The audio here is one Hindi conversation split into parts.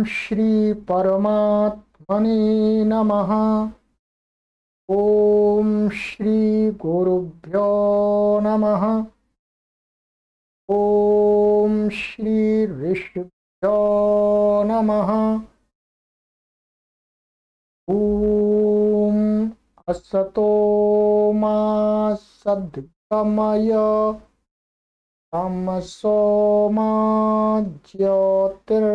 श्री परमात्मने नमः। ओम श्री गुरुभ्यो नमः। ओम श्री ऋषिभ्यो नमः। ओम असतो मा सद्गमय तमसो मा ज्योतिर्गमय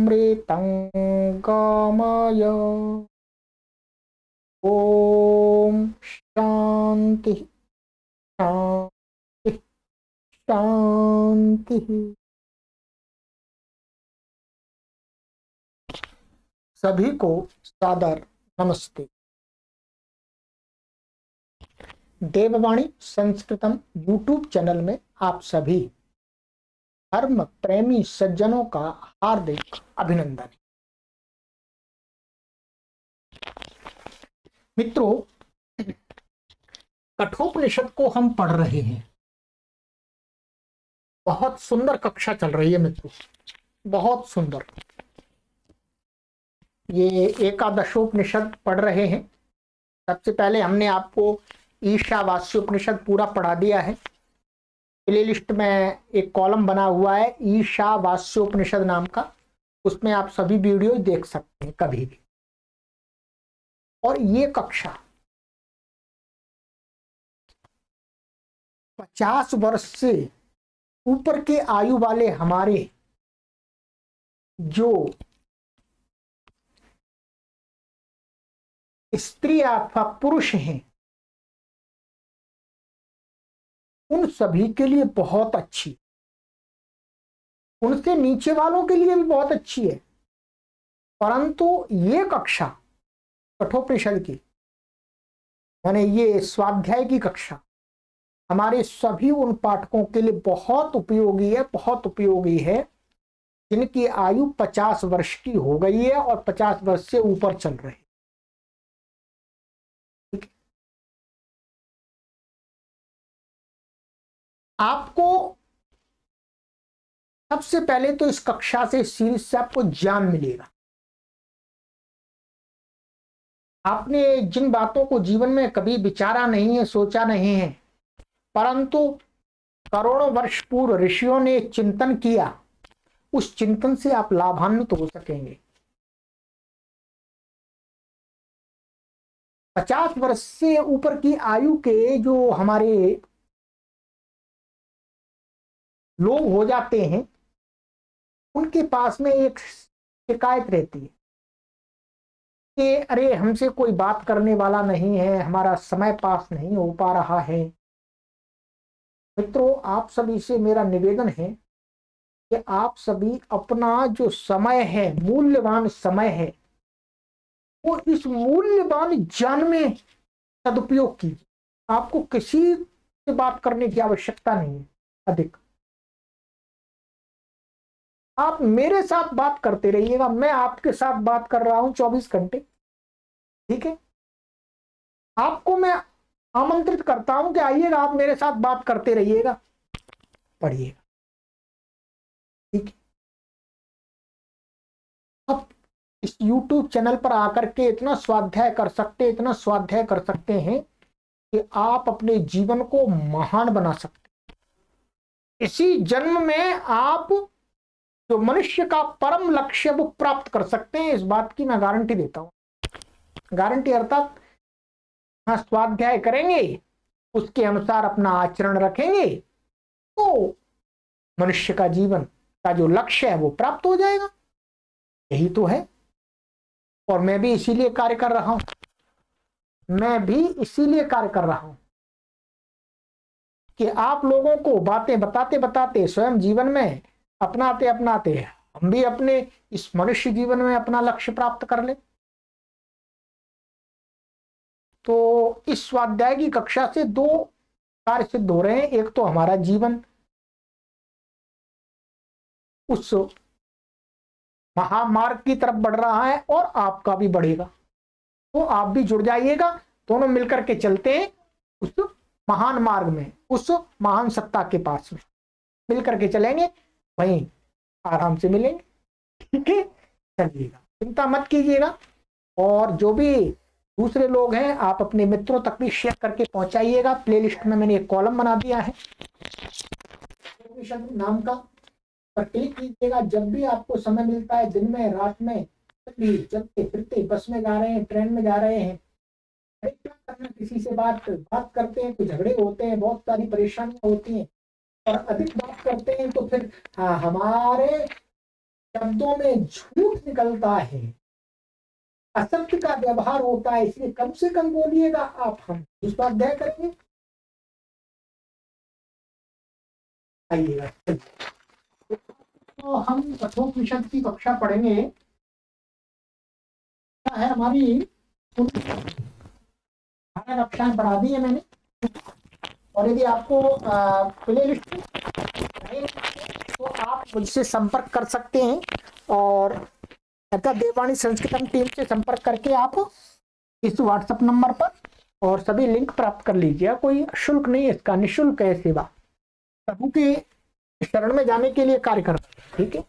मृतंगमय। ओम शांति शांति शांति। सभी को सादर नमस्ते। देववाणी संस्कृतम यूट्यूब चैनल में आप सभी धर्म प्रेमी सज्जनों का हार्दिक अभिनंदन। मित्रों, कठोपनिषद को हम पढ़ रहे हैं। बहुत सुंदर कक्षा चल रही है मित्रों, बहुत सुंदर। ये एकादशोपनिषद पढ़ रहे हैं। सबसे पहले हमने आपको ईशावास्योपनिषद पूरा पढ़ा दिया है। प्ले लिस्ट में एक कॉलम बना हुआ है ईशावास्योपनिषद नाम का, उसमें आप सभी वीडियो देख सकते हैं कभी भी। और ये कक्षा 50 वर्ष से ऊपर के आयु वाले हमारे जो स्त्री अथवा पुरुष हैं, उन सभी के लिए बहुत अच्छी, उनसे नीचे वालों के लिए भी बहुत अच्छी है। परंतु ये कक्षा कठोपनिषद की, माने ये स्वाध्याय की कक्षा हमारे सभी उन पाठकों के लिए बहुत उपयोगी है, बहुत उपयोगी है जिनकी आयु 50 वर्ष की हो गई है और 50 वर्ष से ऊपर चल रहे हैं। आपको सबसे पहले तो इस कक्षा से, सीरीज से आपको ज्ञान मिलेगा। आपने जिन बातों को जीवन में कभी विचारा नहीं है, सोचा नहीं है, परंतु करोड़ों वर्ष पूर्व ऋषियों ने चिंतन किया, उस चिंतन से आप लाभान्वित हो सकेंगे। 50 वर्ष से ऊपर की आयु के जो हमारे लोग हो जाते हैं, उनके पास में एक शिकायत रहती है कि अरे हमसे कोई बात करने वाला नहीं है, हमारा समय पास नहीं हो पा रहा है। मित्रों, आप सभी से मेरा निवेदन है कि आप सभी अपना जो समय है, मूल्यवान समय है, वो इस मूल्यवान ज्ञान में सदुपयोग कीजिए। आपको किसी से बात करने की आवश्यकता नहीं है अधिक। आप मेरे साथ बात करते रहिएगा, मैं आपके साथ बात कर रहा हूं 24 घंटे। ठीक है, आपको मैं आमंत्रित करता हूं कि आइएगा, आप मेरे साथ बात करते रहिएगा, पढ़िएगा। ठीक है, अब इस YouTube चैनल पर आकर के इतना स्वाध्याय कर सकते, इतना स्वाध्याय कर सकते हैं कि आप अपने जीवन को महान बना सकते। इसी जन्म में आप जो मनुष्य का परम लक्ष्य वो प्राप्त कर सकते हैं, इस बात की मैं गारंटी देता हूं। गारंटी अर्थात हाँ, स्वाध्याय करेंगे, उसके अनुसार अपना आचरण रखेंगे तो मनुष्य का जीवन का जो लक्ष्य है वो प्राप्त हो जाएगा। यही तो है। और मैं भी इसीलिए कार्य कर रहा हूं, मैं भी इसीलिए कार्य कर रहा हूं कि आप लोगों को बातें बताते बताते स्वयं जीवन में अपनाते अपनाते हम भी अपने इस मनुष्य जीवन में अपना लक्ष्य प्राप्त कर ले। तो इस स्वाध्याय की कक्षा से 2 कार्य सिद्ध हो रहे हैं। एक तो हमारा जीवन उस महामार्ग की तरफ बढ़ रहा है और आपका भी बढ़ेगा, तो आप भी जुड़ जाइएगा, दोनों मिलकर के चलते हैं उस महान मार्ग में, उस महान सत्ता के पास में मिल करके चलेंगे, वहीं आराम से मिलेंगे। ठीक है, चलिएगा, चिंता मत कीजिएगा। और जो भी दूसरे लोग हैं आप अपने मित्रों तक भी शेयर करके पहुंचाइएगा। प्लेलिस्ट में मैंने एक कॉलम बना दिया है नाम का, पर क्लिक कीजिएगा। जब भी आपको समय मिलता है, दिन में, रात में, चलते फिरते, बस में जा रहे हैं, ट्रेन में जा रहे हैं, क्या करना, किसी से बात करते हैं तो झगड़े होते हैं, बहुत सारी परेशानियां होती हैं, और अधिक बात करते हैं तो फिर हमारे शब्दों में झूठ निकलता है, असत्य का व्यवहार होता है। इसलिए कम से कम बोलिएगा आप। हम स्वाध्याय करेंगे, आइएगा। तो हम कठोपनिषद की कक्षा पढ़ेंगे। क्या है हमारी 18 कक्षाएं पढ़ा दी है मैंने, और यदि आपको प्ले लिस्ट तो आप मुझसे संपर्क कर सकते हैं, और देववाणी संस्कृतम टीम से संपर्क करके आप इस व्हाट्सएप नंबर पर और सभी लिंक प्राप्त कर लीजिए। कोई शुल्क नहीं है इसका, निःशुल्क है सेवा। प्रभु के शरण में जाने के लिए कार्य करते हैं, ठीक है।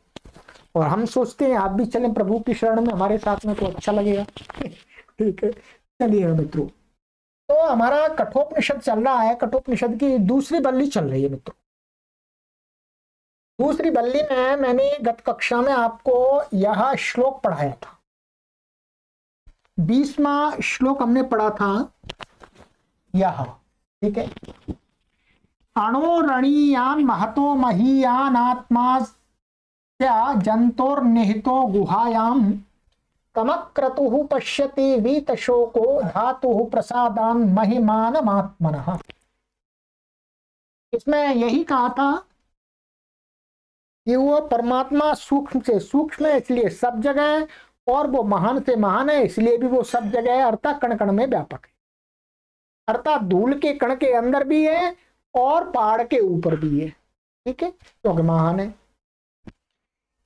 और हम सोचते हैं आप भी चलें प्रभु की शरण में हमारे साथ में, तो अच्छा लगेगा। ठीक है, चलिए मित्रों, तो हमारा कठोपनिषद चल रहा है। कठोपनिषद की दूसरी बल्ली चल रही है मित्रों। दूसरी बल्ली में मैंने गत कक्षा में आपको यह श्लोक पढ़ाया था। 20वां श्लोक हमने पढ़ा था यह, ठीक है। अणोरणीयान महतो महीयान आत्मा जंतोर्निहितो गुहायाम कमक्रतुः पश्यति वीतशोको धातुः प्रसादान महिमानमात्मनः। इसमें यही कहा था कि वो परमात्मा सूक्ष्म से सूक्ष्म है, इसलिए सब जगह है, और वो महान से महान है, इसलिए भी वो सब जगह है, अर्थात कण कण में व्यापक है। अर्थात धूल के कण के अंदर भी है और पहाड़ के ऊपर भी है, ठीक है, क्योंकि महान है।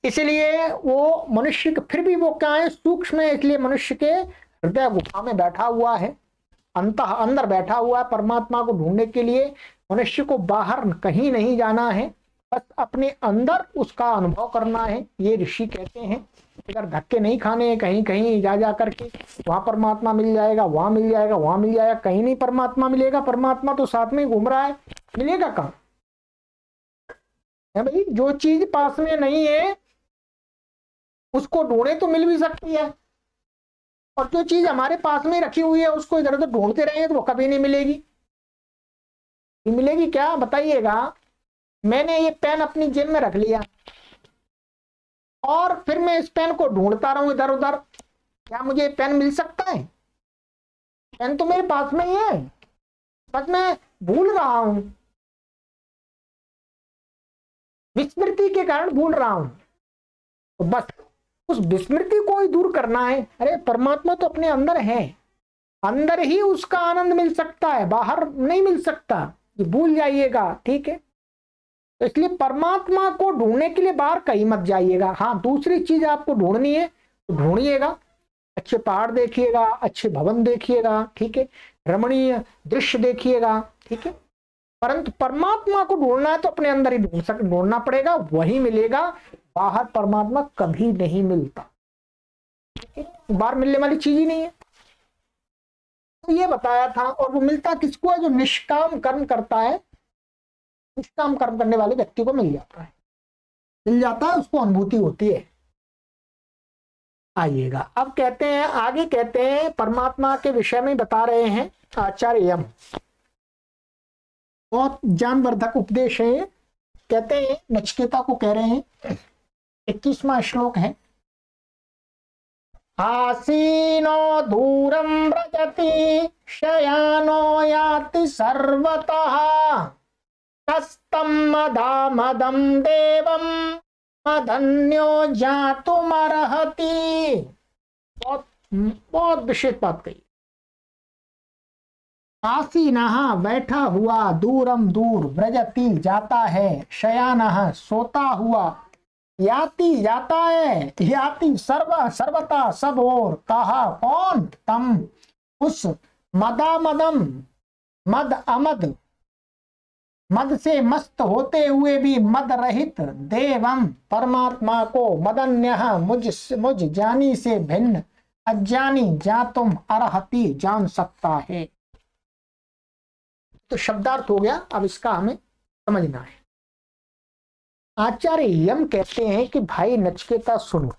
इसलिए वो मनुष्य के, फिर भी वो क्या है, सूक्ष्म है, इसलिए मनुष्य के हृदय गुफा में बैठा हुआ है, अंदर बैठा हुआ है। परमात्मा को ढूंढने के लिए मनुष्य को बाहर कहीं नहीं जाना है, बस अपने अंदर उसका अनुभव करना है। ये ऋषि कहते हैं, अगर धक्के नहीं खाने हैं कहीं कहीं जा करके, वहां परमात्मा मिल जाएगा, वहां मिल जाएगा, वहां मिल जाएगा, कहीं नहीं परमात्मा मिलेगा। परमात्मा तो साथ में घूम रहा है, मिलेगा कहाँ है भाई। जो चीज पास में नहीं है उसको ढूंढे तो मिल भी सकती है, और जो चीज हमारे पास में रखी हुई है उसको इधर उधर ढूंढते रहे तो वो कभी नहीं मिलेगी। मिलेगी क्या बताइएगा। मैंने ये पेन अपनी जेब में रख लिया और फिर मैं इस पेन को ढूंढता रहूं इधर उधर, क्या मुझे पेन मिल सकता है? पेन तो मेरे पास में ही है, बस मैं भूल रहा हूं, विस्मृति के कारण भूल रहा हूं। तो बस उस विस्मृति को ही दूर करना है। अरे परमात्मा तो अपने अंदर है, अंदर ही उसका आनंद मिल सकता है, बाहर नहीं मिल सकता, ये भूल जाइएगा, ठीक है। तो इसलिए परमात्मा को ढूंढने के लिए बाहर कहीं मत जाइएगा। हाँ, दूसरी चीज आपको ढूंढनी है तो ढूंढिएगा, अच्छे पहाड़ देखिएगा, अच्छे भवन देखिएगा, ठीक है, रमणीय दृश्य देखिएगा, ठीक है। परंतु परमात्मा को ढूंढना है तो अपने अंदर ही ढूंढना पड़ेगा, वही मिलेगा। बाहर परमात्मा कभी नहीं मिलता, ठीक है, बाहर मिलने वाली चीज ही नहीं है। तो ये बताया था। और वो मिलता किसको है? जो निष्काम कर्म करता है, निष्काम कर्म करने वाले व्यक्ति को मिल जाता है, मिल जाता है, उसको अनुभूति होती है। आइएगा, अब कहते हैं, आगे कहते हैं, परमात्मा के विषय में बता रहे हैं आचार्य यम। बहुत ज्ञानवर्धक उपदेश है। कहते हैं, नचिकेता को कह रहे हैं, 21वां श्लोक है, आसीनो दूरम व्रजति शयानो याति सर्वतः कस्तम मदामदम देवम मदन्यो जातुमर्हति। बहुत बहुत विशेष बात कही। आसीनः बैठा हुआ, दूरम दूर, व्रजति जाता है, शयानः सोता हुआ, याति जाता है, याति सर्वता सब और, कहा कौन, तम उस, मदामदम मद अमद, मद से मस्त होते हुए भी मद रहित देवम परमात्मा को मदन्य मुझ जानी से भिन्न अज्ञानी जा तुम अरहति जान सकता है। तो शब्दार्थ हो गया, अब इसका हमें समझना है। आचार्य यम कहते हैं कि भाई नचिकेता सुनो,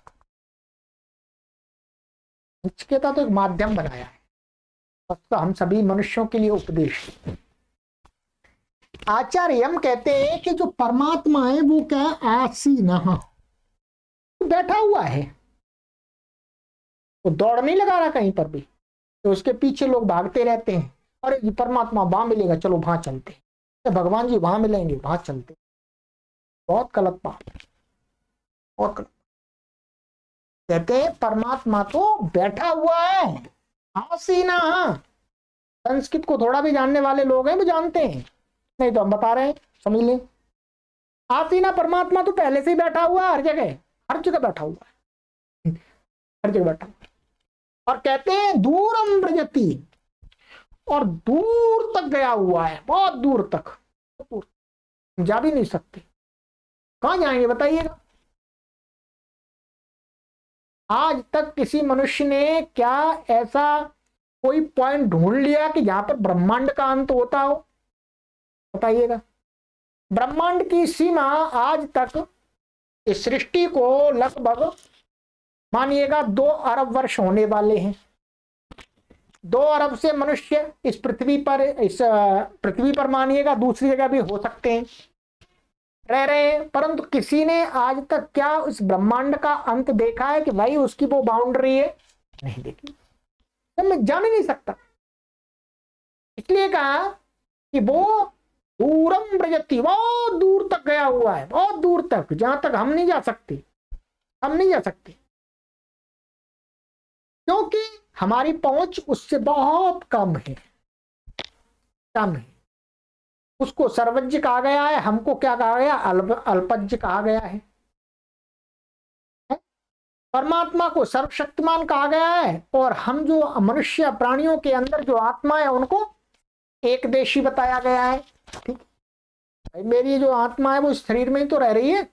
नचिकेता तो एक माध्यम बनाया है, तो हम सभी मनुष्यों के लिए उपदेश। आचार्य यम कहते हैं कि जो परमात्मा है वो क्या है, आसीन बैठा हुआ है, वो दौड़ नहीं लगा रहा कहीं पर भी, तो उसके पीछे लोग भागते रहते हैं, अरे जी परमात्मा वहां मिलेगा चलो वहां चलते हैं, भगवान जी वहां मिलेंगे वहां चलते, बहुत गलत बात है, और कहते हैं परमात्मा तो बैठा हुआ है, आसीना। संस्कृत को थोड़ा भी जानने वाले लोग हैं वो जानते हैं, नहीं तो हम बता रहे हैं, समझ लें। आसीना परमात्मा तो पहले से ही बैठा हुआ है, हर जगह, हर जगह बैठा हुआ है, हर जगह बैठा हुआ है। और कहते हैं दूरम व्रजति, और दूर तक गया हुआ है, बहुत दूर तक, जा भी नहीं सकते, कहां जाएंगे बताइएगा। आज तक किसी मनुष्य ने क्या ऐसा कोई पॉइंट ढूंढ लिया कि जहां पर ब्रह्मांड का अंत होता हो, बताइएगा। ब्रह्मांड की सीमा आज तक इस सृष्टि को लगभग मानिएगा 2 अरब वर्ष होने वाले हैं। 2 अरब से मनुष्य इस पृथ्वी पर मानिएगा दूसरी जगह भी हो सकते हैं, रह रहे हैं, परंतु किसी ने आज तक क्या उस ब्रह्मांड का अंत देखा है कि भाई उसकी वो बाउंड्री है, नहीं देखी, तो मैं जान ही नहीं सकता। इसलिए कहा कि वो दूरम व्रजति, बहुत दूर तक गया हुआ है, बहुत दूर तक, जहां तक हम नहीं जा सकते, हम नहीं जा सकते, क्योंकि हमारी पहुंच उससे बहुत कम है, कम है। उसको सर्वज्ञ कहा गया है, हमको क्या कहा गया, अल्पज्ञ कहा गया है। परमात्मा को सर्वशक्तिमान कहा गया है, और हम जो मनुष्य प्राणियों के अंदर जो आत्मा है उनको एक देशी बताया गया है। ठीक, मेरी जो आत्मा है वो शरीर में ही तो रह रही है,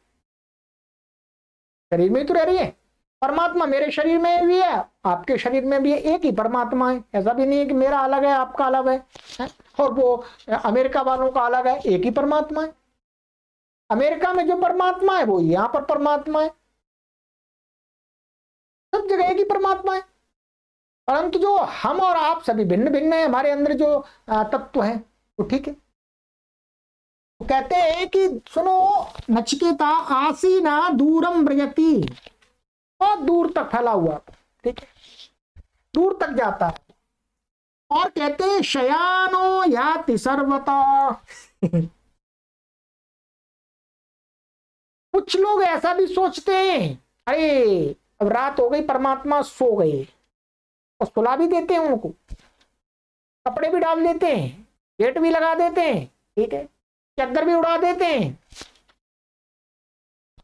शरीर में ही तो रह रही है। परमात्मा मेरे शरीर में भी है, आपके शरीर में भी है, एक ही परमात्मा है, ऐसा भी नहीं है कि मेरा अलग है आपका अलग है, और वो अमेरिका वालों का अलग है, एक ही परमात्मा है। अमेरिका में जो परमात्मा है वो यहां पर परमात्मा है, सब जगह एक ही परमात्मा है, परंतु जो हम और आप सभी भिन्न भिन्न है, हमारे अंदर जो तत्व है वो ठीक है। तो कहते हैं कि सुनो नचिकेता, आसीना दूरम व्रजति, बहुत दूर तक फैला हुआ, ठीक है, दूर तक जाता है। और कहते हैं शयानो याति सर्वता। कुछ लोग ऐसा भी सोचते हैं, अरे अब रात हो गई, परमात्मा सो गए, और सुला भी देते हैं उनको, कपड़े भी डाल देते हैं, गेट भी लगा देते हैं, ठीक है, चद्दर भी उड़ा देते हैं,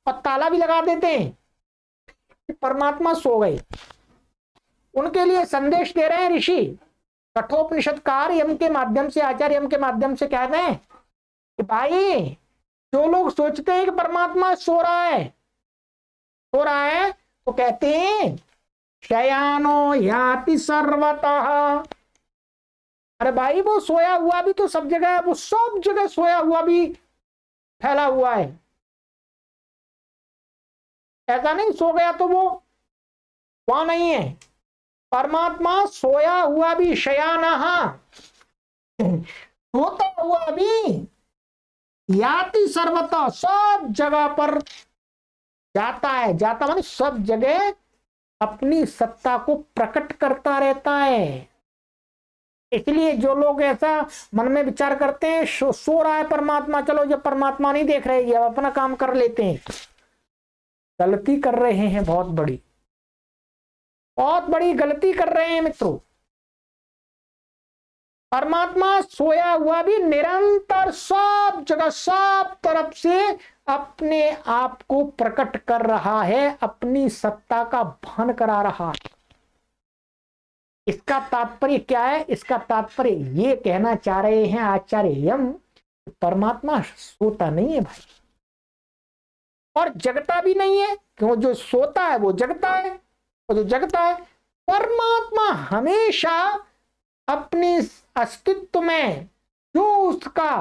और ताला भी लगा देते हैं, परमात्मा सो गए। उनके लिए संदेश दे रहे हैं ऋषि, कठोपनिषदकार यम के माध्यम से, आचार्य यम के माध्यम से कह रहे हैं कि भाई जो लोग सोचते हैं कि परमात्मा सो रहा है, सो रहा है, तो कहते हैं शयानो याति सर्वतः। अरे भाई वो सोया हुआ भी तो सब जगह है, वो सब जगह सोया हुआ भी फैला हुआ है, ऐसा नहीं सो गया तो वो वहां नहीं है। परमात्मा सोया हुआ भी, शयानः सोता हुआ भी, याति सर्वतः सब जगह पर जाता है, जाता माने सब जगह अपनी सत्ता को प्रकट करता रहता है। इसलिए जो लोग ऐसा मन में विचार करते हैं सो रहा है परमात्मा, चलो जब परमात्मा नहीं देख रहे अब अपना काम कर लेते हैं, गलती कर रहे हैं, बहुत बड़ी गलती कर रहे हैं मित्रों। परमात्मा सोया हुआ भी निरंतर सब जगह सब तरफ से अपने आप को प्रकट कर रहा है, अपनी सत्ता का भान करा रहा है। इसका तात्पर्य क्या है? इसका तात्पर्य ये कहना चाह रहे हैं आचार्य यम, परमात्मा सोता नहीं है भाई, और जगता भी नहीं है। क्यों? जो सोता है वो जगता है, और जो जगता है, परमात्मा हमेशा अपने अस्तित्व में जो उसका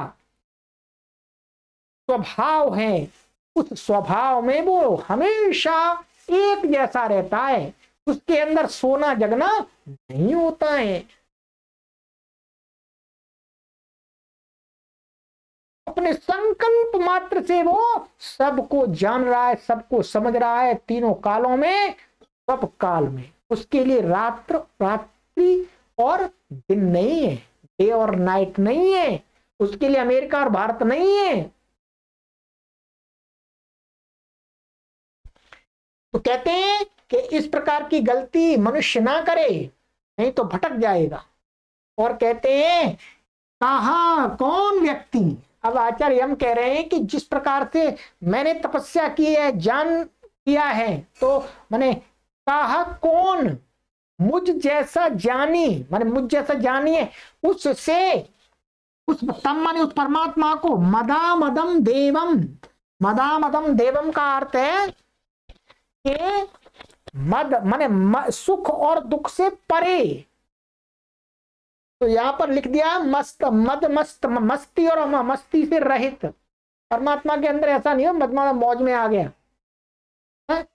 स्वभाव है, उस स्वभाव में वो हमेशा एक जैसा रहता है। उसके अंदर सोना जगना नहीं होता है। अपने संकल्प मात्र से वो सबको जान रहा है, सबको समझ रहा है, तीनों कालों में, सब काल में। उसके लिए रात्रि और दिन नहीं है, डे और नाइट नहीं है। उसके लिए अमेरिका और भारत नहीं है। तो कहते हैं कि इस प्रकार की गलती मनुष्य ना करे, नहीं तो भटक जाएगा। और कहते हैं कहा कौन व्यक्ति, अब आचार्य हम कह रहे हैं कि जिस प्रकार से मैंने तपस्या की है, जान किया है, तो मैंने कहा कौन मुझ जैसा जानी, माने मुझ जैसा जानिए उससे, उस माने उस परमात्मा को मदामदम देवम। मदामदम देवम का अर्थ है कि मद माने सुख और दुख से परे। तो यहां पर लिख दिया मस्त, मद मस्त, मस्ती और मस्ती से रहित। परमात्मा के अंदर ऐसा नहीं है मदमा मौज में आ गया है?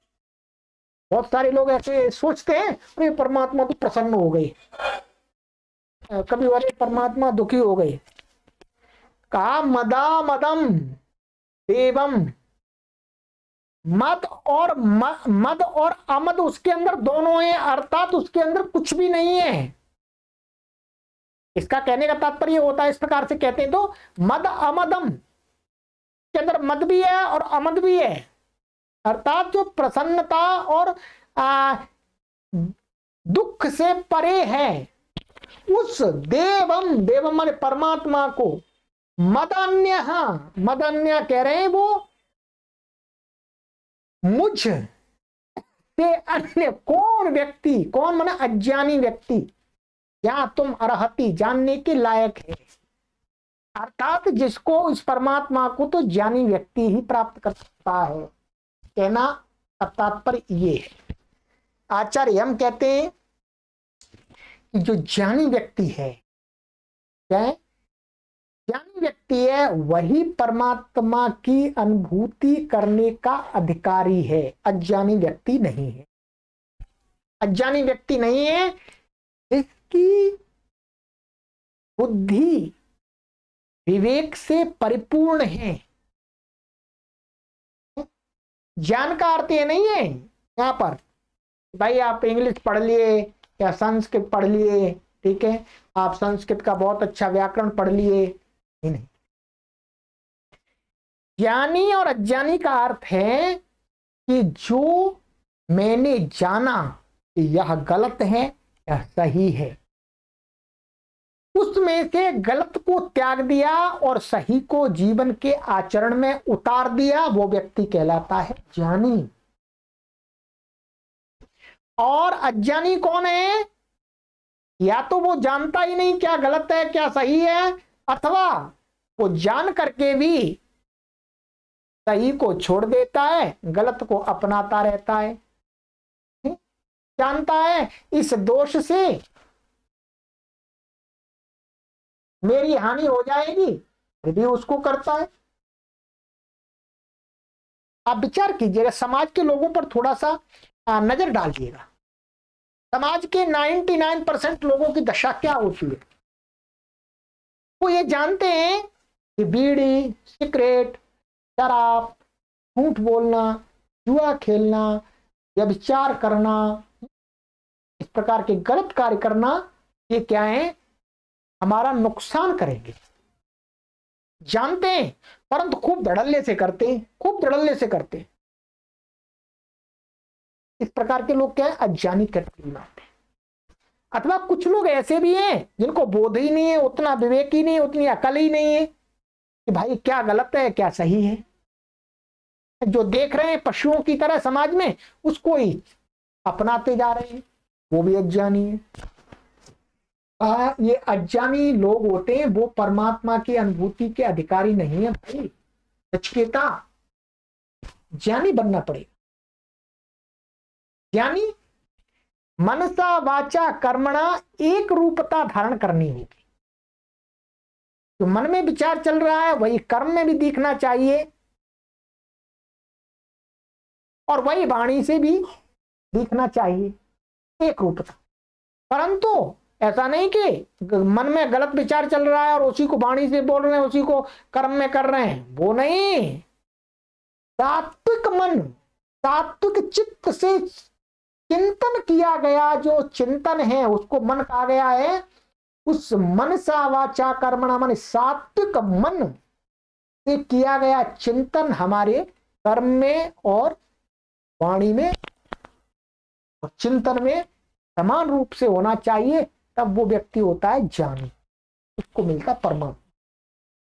बहुत सारे लोग ऐसे सोचते हैं, अरे परमात्मा तो प्रसन्न हो गई, कभी अरे परमात्मा दुखी हो गए। कहा मदा मदम देवम, मद और अमद उसके अंदर दोनों है, अर्थात उसके अंदर कुछ भी नहीं है। इसका कहने का तात्पर्य होता है, इस प्रकार से कहते हैं तो मद अमदम के अंदर मद भी है और अमद भी है, अर्थात जो प्रसन्नता और दुख से परे है, उस देवम, देवम माने परमात्मा को, मदन्य, मदन्य कह रहे हैं वो मुझ से अन्य कौन व्यक्ति, कौन माने अज्ञानी व्यक्ति, या तुम अरहती जानने के लायक है, अर्थात जिसको इस परमात्मा को तो ज्ञानी व्यक्ति ही प्राप्त कर सकता है। कहना तात्पर्य ये है। आचार्य हम कहते हैं कि जो ज्ञानी व्यक्ति है, क्या है? ज्ञानी व्यक्ति है, वही परमात्मा की अनुभूति करने का अधिकारी है, अज्ञानी व्यक्ति नहीं है। अज्ञानी व्यक्ति नहीं है, इसकी बुद्धि विवेक से परिपूर्ण है। ज्ञान का अर्थ ये नहीं है यहां पर भाई आप इंग्लिश पढ़ लिए या संस्कृत पढ़ लिए, ठीक है, आप संस्कृत का बहुत अच्छा व्याकरण पढ़ लिए, नहीं। ज्ञानी और अज्ञानी का अर्थ है कि जो मैंने जाना कि यह गलत है, यह सही है, उसमें से गलत को त्याग दिया और सही को जीवन के आचरण में उतार दिया, वो व्यक्ति कहलाता है ज्ञानी। और अज्ञानी कौन है? या तो वो जानता ही नहीं क्या गलत है क्या सही है, अथवा वो जान करके भी सही को छोड़ देता है, गलत को अपनाता रहता है। जानता है इस दोष से मेरी हानि हो जाएगी, फिर भी उसको करता है। आप विचार कीजिएगा, समाज के लोगों पर थोड़ा सा नजर डालिएगा। समाज के 99% लोगों की दशा क्या होती है? वो ये जानते हैं कि बीड़ी, सिगरेट, शराब, झूठ बोलना, जुआ खेलना, व्यभिचार करना, इस प्रकार के गलत कार्य करना, ये क्या है? हमारा नुकसान करेंगे। जानते हैं परंतु खूब धड़ल्ले से करते हैं, खूब धड़ल्ले से करते हैं। इस प्रकार के लोग क्या है? अज्ञानी कैटेगरी में आते हैं। अथवा कुछ लोग ऐसे भी हैं जिनको बोध ही नहीं है, उतना विवेक ही नहीं है, उतनी अकल ही नहीं है कि भाई क्या गलत है क्या सही है। जो देख रहे हैं पशुओं की तरह समाज में, उसको ही अपनाते जा रहे हैं, वो भी अज्ञानी है। ये अज्ञानी लोग होते हैं, वो परमात्मा की अनुभूति के अधिकारी नहीं है भाई। नचिकेता, ज्ञानी बनना पड़ेगा। ज्ञानी मनसा वाचा कर्मणा एक रूपता धारण करनी होगी। जो मन में विचार चल रहा है वही कर्म में भी दिखना चाहिए, और वही वाणी से भी दिखना चाहिए, एक रूपता। परंतु ऐसा नहीं कि मन में गलत विचार चल रहा है और उसी को वाणी से बोल रहे हैं, उसी को कर्म में कर रहे हैं, वो नहीं। सात्विक मन, सात्विक चित्त से चिंतन किया गया जो चिंतन है उसको मन कहा गया है। उस मन सा वाचा कर्मणा, मन सात्विक मन से किया गया चिंतन हमारे कर्म में और वाणी में और चिंतन में समान रूप से होना चाहिए, तब वो व्यक्ति होता है ज्ञानी, उसको मिलता परमात्मा।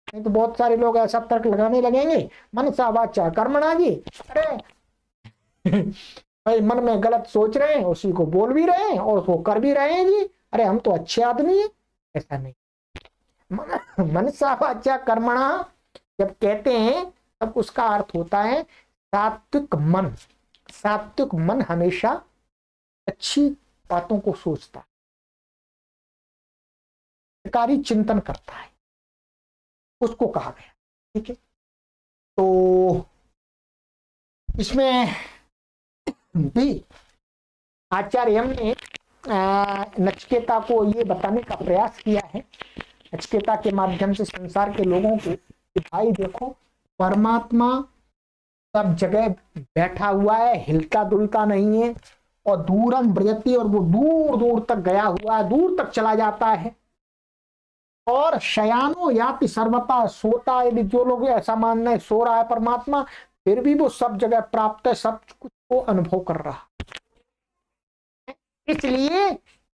नहीं तो बहुत सारे लोग ऐसा तर्क लगाने लगेंगे, मन सा वाचा कर्मणा जी, अरे भाई मन में गलत सोच रहे हैं उसी को बोल भी रहे हैं और उसको कर भी रहे हैं जी, अरे हम तो अच्छे आदमी हैं। ऐसा नहीं। मन सा वाचा कर्मणा जब कहते हैं तब उसका अर्थ होता है सात्विक मन। सात्विक मन हमेशा अच्छी बातों को सोचता है, कार्य चिंतन करता है, उसको कहा गया। ठीक है, तो इसमें भी आचार्य ने नचिकेता को ये बताने का प्रयास किया है, नचिकेता के माध्यम से संसार के लोगों को, कि भाई देखो परमात्मा सब जगह बैठा हुआ है, हिलता डुलता नहीं है, और दूरम ब्रजति, और वो दूर दूर तक गया हुआ है, दूर तक चला जाता है। और शयानो याति सर्वता, सोता, यदि जो लोग ऐसा मानना है सो रहा है परमात्मा, फिर भी वो सब जगह प्राप्त है, सब कुछ को अनुभव कर रहा। इसलिए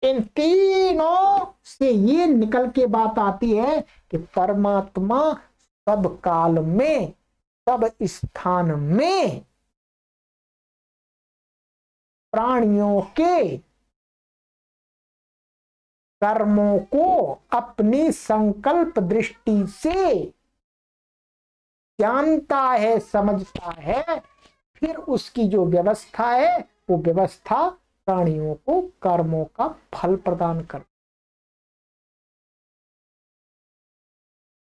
इन तीनों से ये निकल के बात आती है कि परमात्मा सब काल में, सब स्थान में प्राणियों के कर्मों को अपनी संकल्प दृष्टि से जानता है, समझता है, फिर उसकी जो व्यवस्था है वो व्यवस्था प्राणियों को कर्मों का फल प्रदान कर।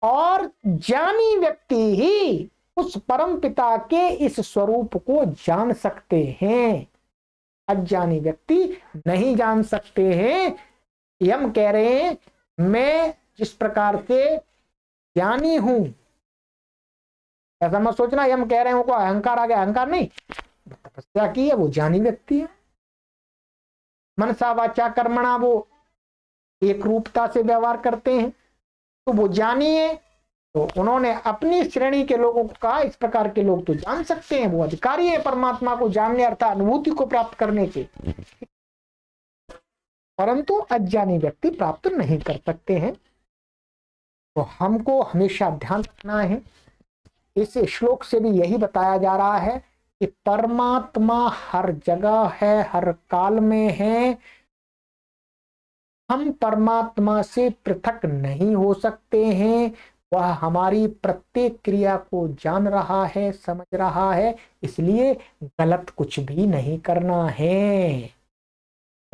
और ज्ञानी व्यक्ति ही उस परम पिता के इस स्वरूप को जान सकते हैं, अज्ञानी व्यक्ति नहीं जान सकते हैं। यम कह रहे हैं मैं जिस प्रकार से ज्ञानी हूं, ऐसा मत सोचना यम कह रहे हैं उनको अहंकार आ गया, अहंकार नहीं, तपस्या की है वो ज्ञानी व्यक्ति है। मनसा वाचा कर्मणा वो एक रूपता से व्यवहार करते हैं, तो वो ज्ञानी है। तो उन्होंने अपनी श्रेणी के लोगों को कहा इस प्रकार के लोग तो जान सकते हैं, वो अधिकारी है परमात्मा को जानने अर्थात अनुभूति को प्राप्त करने के, परंतु अज्ञानी व्यक्ति प्राप्त नहीं कर सकते हैं। तो हमको हमेशा ध्यान रखना है, इस श्लोक से भी यही बताया जा रहा है कि परमात्मा हर जगह है, हर काल में है। हम परमात्मा से पृथक नहीं हो सकते हैं, वह हमारी प्रत्येक क्रिया को जान रहा है, समझ रहा है, इसलिए गलत कुछ भी नहीं करना है,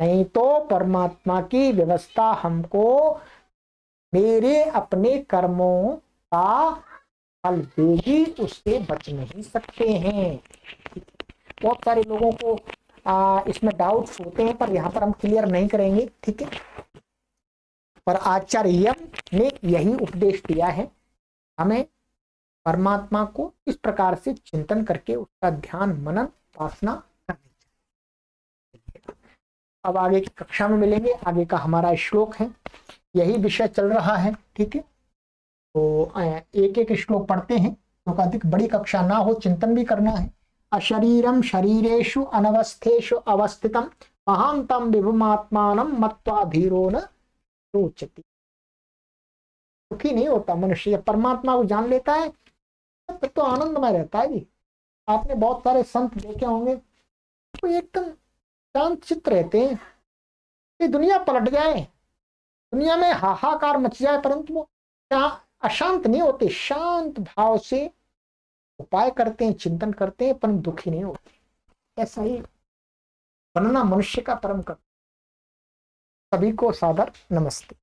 नहीं तो परमात्मा की व्यवस्था हमको मेरे अपने कर्मों का फल देगी, उससे बच नहीं सकते हैं। बहुत सारे लोगों को इसमें डाउट्स होते हैं, पर यहाँ पर हम क्लियर नहीं करेंगे, ठीक है। पर आचार्य ने यही उपदेश दिया है हमें परमात्मा को इस प्रकार से चिंतन करके उसका ध्यान मनन उपासना करनी चाहिए। अब आगे की कक्षा में मिलेंगे, आगे का हमारा श्लोक है, यही विषय चल रहा है, ठीक है। तो एक एक श्लोक पढ़ते हैं, तो अधिक बड़ी कक्षा ना हो, चिंतन भी करना है। अशरीरम शरीरेषु अनवस्थेषु अवस्थितम महांतम विभुमात्मानं मत्वा धीरो न रोचति। दुखी नहीं होता मनुष्य, जब परमात्मा को जान लेता है फिर तो आनंदमय रहता है जी। आपने बहुत सारे संत देखे होंगे, वो एकदम शांत चित्त रहते हैं, ये दुनिया पलट जाए दुनिया में हाहाकार मच जाए परंतु वो अशांत नहीं होते, शांत भाव से उपाय करते हैं, चिंतन करते हैं, परंतु दुखी नहीं होते। ऐसा ही बनना मनुष्य का परम कर्तव्य। सभी को सादर नमस्ते।